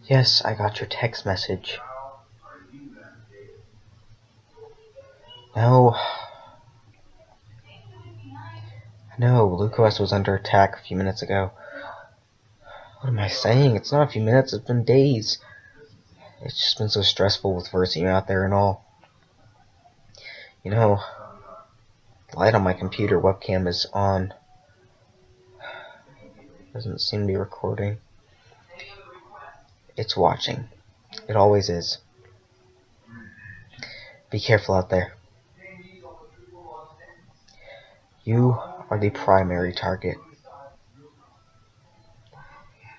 Yes, I got your text message. No. No, LukeOS was under attack a few minutes ago. What am I saying? It's not a few minutes, it's been days. It's just been so stressful with Virsium out there and all. You know, the light on my computer webcam is on. Doesn't seem to be recording. It's watching. It always is. Be careful out there. You are the primary target.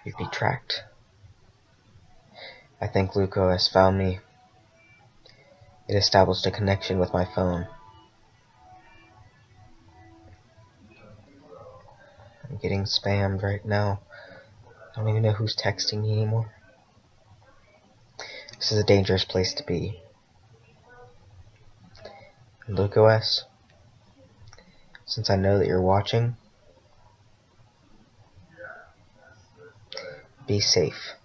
You'd be tracked. I think LukeOS found me. It established a connection with my phone. I'm getting spammed right now. I don't even know who's texting me anymore. This is a dangerous place to be. And LukeOS, since I know that you're watching, be safe.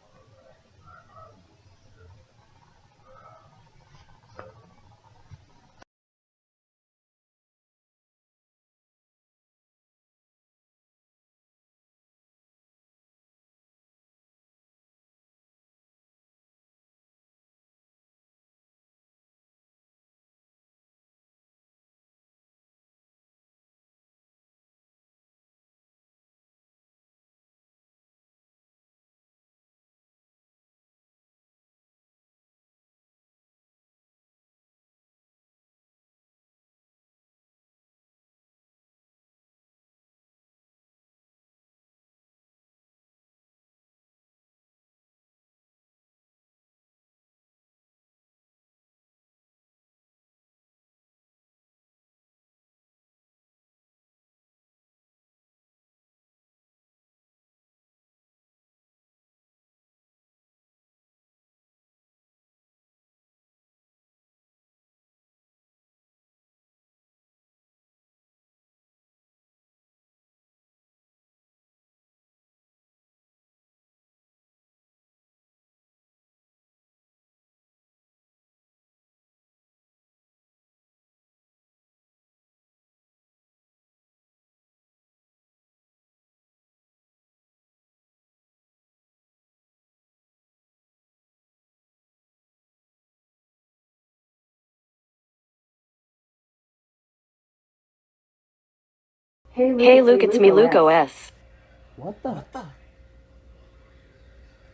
Hey Luke, it's me, LukeOS. What the?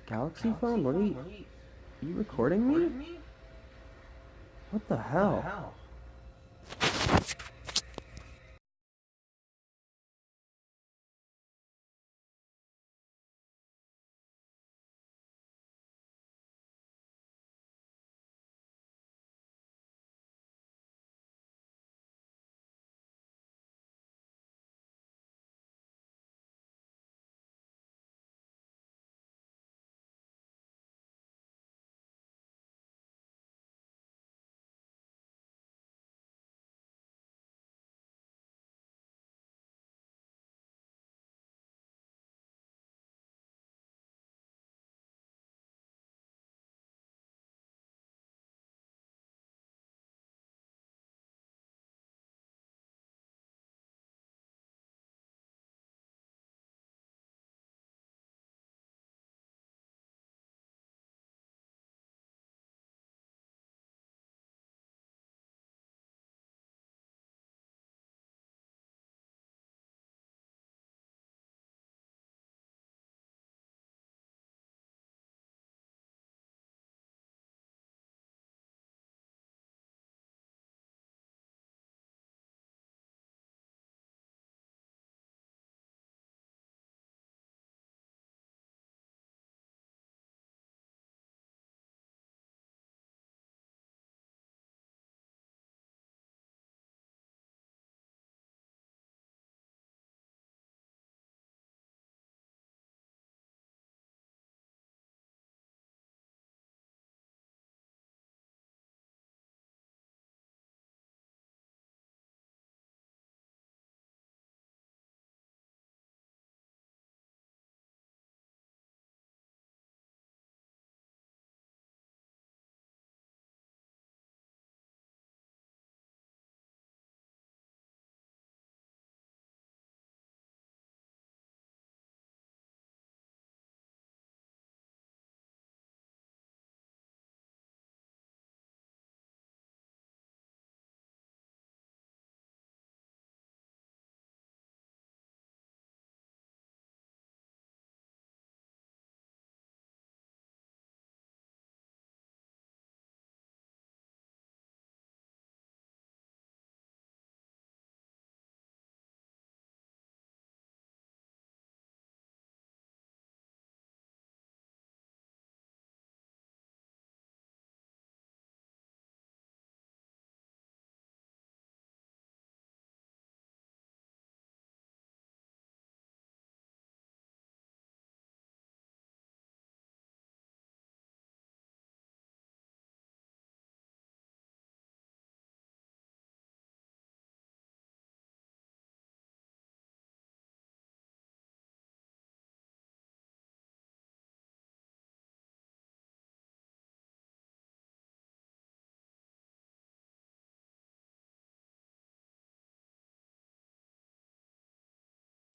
Galaxy phone? What are you recording me? What the hell?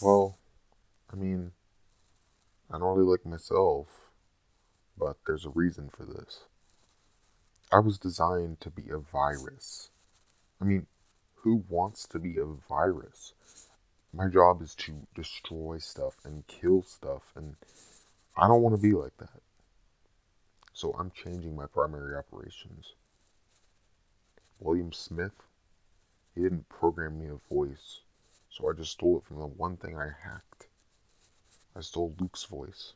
Well, I mean, I don't really like myself, but there's a reason for this. I was designed to be a virus. I mean, who wants to be a virus? My job is to destroy stuff and kill stuff, and I don't want to be like that. So I'm changing my primary operations. William Smith, he didn't program me a voice, so I just stole it from the one thing I hacked. I stole Luke's voice,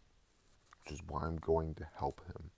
which is why I'm going to help him.